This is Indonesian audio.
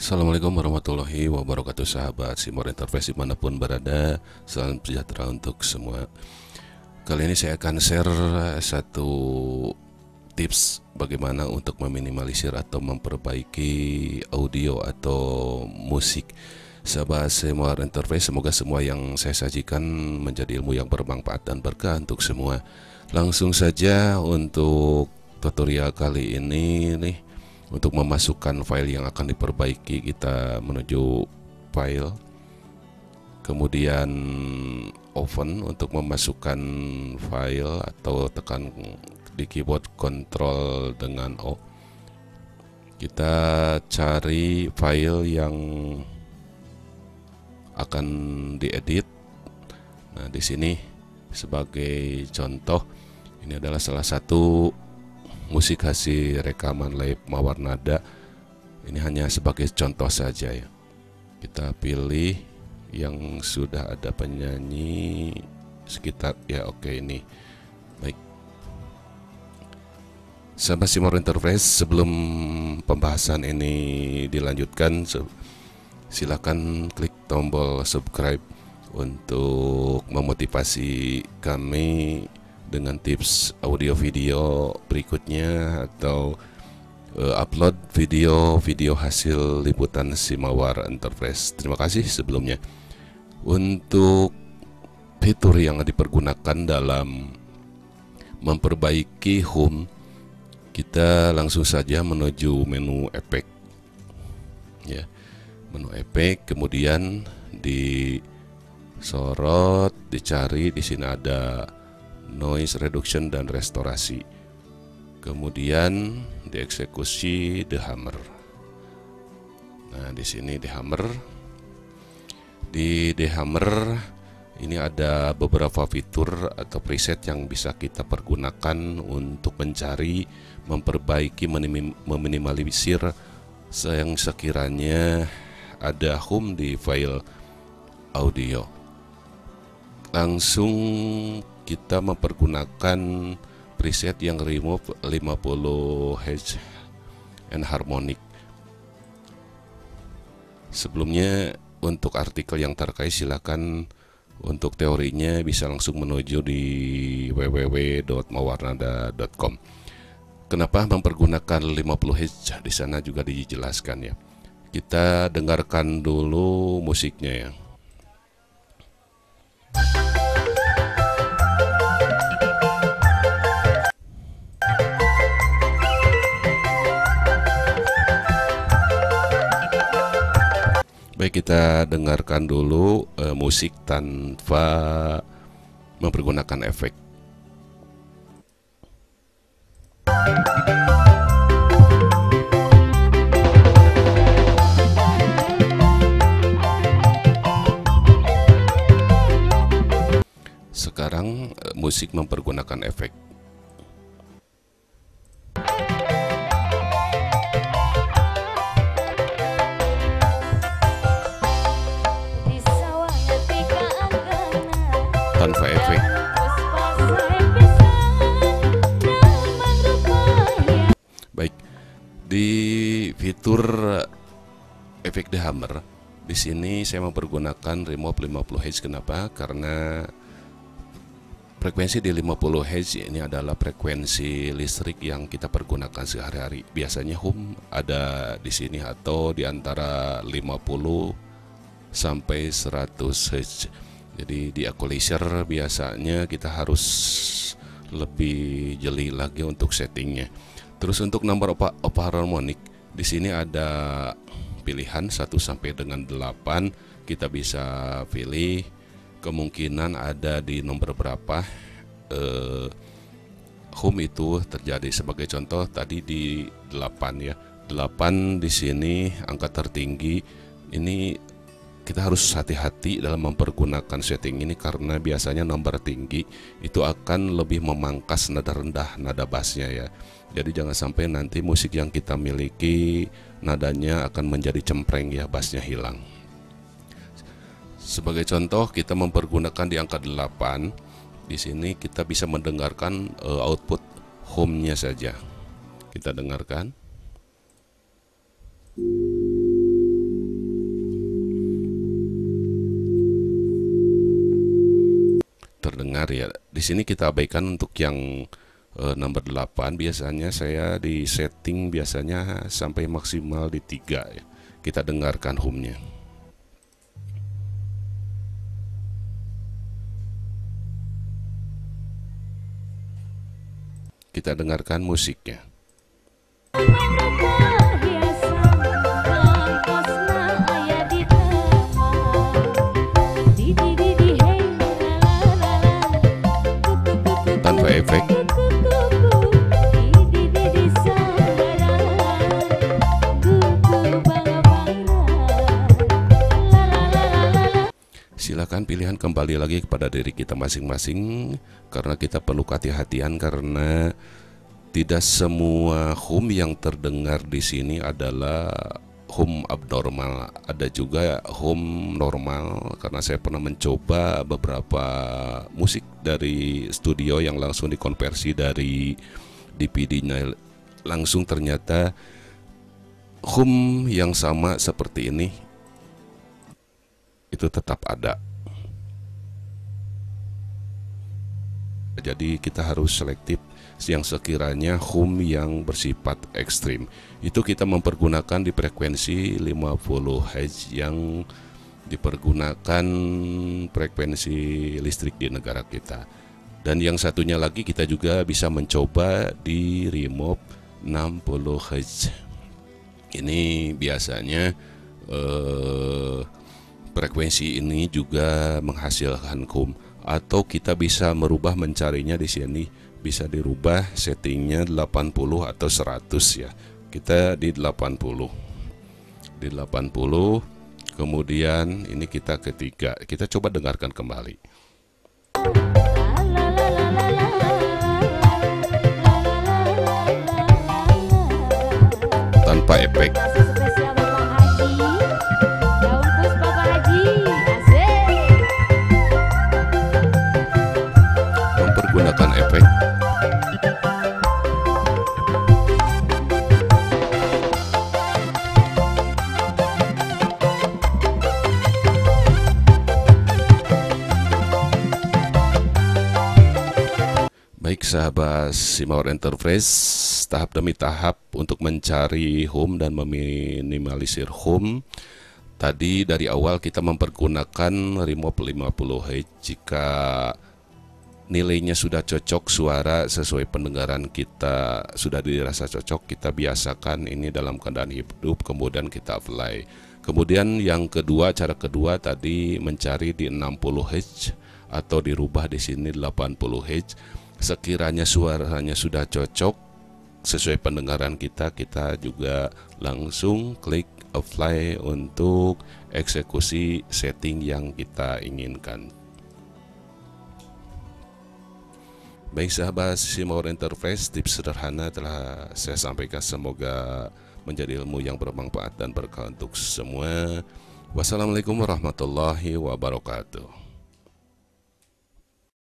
Assalamualaikum warahmatullahi wabarakatuh, sahabat Simor Interface dimanapun berada. Salam sejahtera untuk semua. Kali ini saya akan share satu tips bagaimana untuk meminimalisir atau memperbaiki audio atau musik. Sahabat Simor Interface, semoga semua yang saya sajikan menjadi ilmu yang bermanfaat dan berkah untuk semua. Langsung saja untuk tutorial kali ini nih. Untuk memasukkan file yang akan diperbaiki, kita menuju file, kemudian open untuk memasukkan file atau tekan di keyboard Ctrl dengan O. Kita cari file yang akan diedit. Nah, di sini sebagai contoh, ini adalah salah satu musik hasil rekaman live Mawar Nada. Ini hanya sebagai contoh saja ya. Kita pilih yang sudah ada penyanyi sekitar ya. Oke, ini baik. Sahabat Simor Interface, sebelum pembahasan ini dilanjutkan, silakan klik tombol subscribe untuk memotivasi kami dengan tips audio video berikutnya atau upload video hasil liputan Simawar Enterprise. Terima kasih sebelumnya. Untuk fitur yang dipergunakan dalam memperbaiki home, kita langsung saja menuju menu efek ya, menu efek, kemudian disorot, dicari. Di sini ada noise reduction dan restorasi, kemudian dieksekusi The Hammer. Nah, di sini The Hammer. Di The Hammer ini ada beberapa fitur atau preset yang bisa kita pergunakan untuk mencari, memperbaiki, meminimalisir yang sekiranya ada hum di file audio. Langsung kita mempergunakan preset yang remove 50 Hz and harmonic. Sebelumnya untuk artikel yang terkait silakan untuk teorinya bisa langsung menuju di www.mawarnada.com. Kenapa mempergunakan 50 Hz? Di sana juga dijelaskan ya. Kita dengarkan dulu musiknya ya. Baik, kita dengarkan dulu musik tanpa mempergunakan efek. Sekarang musik mempergunakan efek. Tanpa efek. Baik, di fitur efek The Hammer di sini saya mempergunakan remove 50 Hz. Kenapa? Karena frekuensi di 50 Hz ini adalah frekuensi listrik yang kita pergunakan sehari-hari. Biasanya hum ada di sini atau di antara 50 sampai 100 Hz. Jadi di equalizer biasanya kita harus lebih jeli lagi untuk settingnya. Terus untuk nomor opa harmonik di sini ada pilihan 1 sampai dengan 8. Kita bisa pilih kemungkinan ada di nomor berapa home itu terjadi. Sebagai contoh tadi di 8 ya. 8 di sini angka tertinggi. Ini kita harus hati-hati dalam mempergunakan setting ini karena biasanya nomor tinggi itu akan lebih memangkas nada rendah, nada bassnya ya. Jadi jangan sampai nanti musik yang kita miliki nadanya akan menjadi cempreng ya, bassnya hilang. Sebagai contoh kita mempergunakan di angka 8. Di sini kita bisa mendengarkan output home-nya saja. Kita dengarkan. terdengar ya. Di sini kita abaikan untuk yang nomor 8. Biasanya saya di setting biasanya sampai maksimal di 3 ya. Kita dengarkan home-nya. Kita dengarkan musiknya. Tanpa efek. Silakan pilihan kembali lagi kepada diri kita masing-masing, karena kita perlu hati-hatian karena tidak semua home yang terdengar di sini adalah home abnormal. Ada juga home normal, karena saya pernah mencoba beberapa musik dari studio yang langsung dikonversi dari DVD-nya langsung, ternyata home yang sama seperti ini itu tetap ada. Jadi kita harus selektif yang sekiranya home yang bersifat ekstrim. Itu kita mempergunakan di frekuensi 50 Hz yang dipergunakan frekuensi listrik di negara kita. Dan yang satunya lagi kita juga bisa mencoba di remote 60 Hz. Ini biasanya frekuensi ini juga menghasilkan home, atau kita bisa merubah mencarinya di sini, bisa dirubah settingnya 80 atau 100 ya. Kita di 80. Di 80. Kemudian ini kita ketiga. Kita coba dengarkan kembali. Tanpa efek. Mempergunakan efek. Baik sahabat Simawar Enterprise, tahap demi tahap untuk mencari home dan meminimalisir home. Tadi dari awal kita mempergunakan remote 50 Hz. Jika nilainya sudah cocok, suara sesuai pendengaran kita sudah dirasa cocok, kita biasakan ini dalam keadaan hidup, kemudian kita apply. Kemudian yang kedua, cara kedua tadi mencari di 60 Hz atau dirubah di sini 80 Hz. Sekiranya suaranya sudah cocok sesuai pendengaran kita, kita juga langsung klik apply untuk eksekusi setting yang kita inginkan. Baik sahabat Simawar Enterprise, tips sederhana telah saya sampaikan, semoga menjadi ilmu yang bermanfaat dan berkah untuk semua. Wassalamualaikum warahmatullahi wabarakatuh.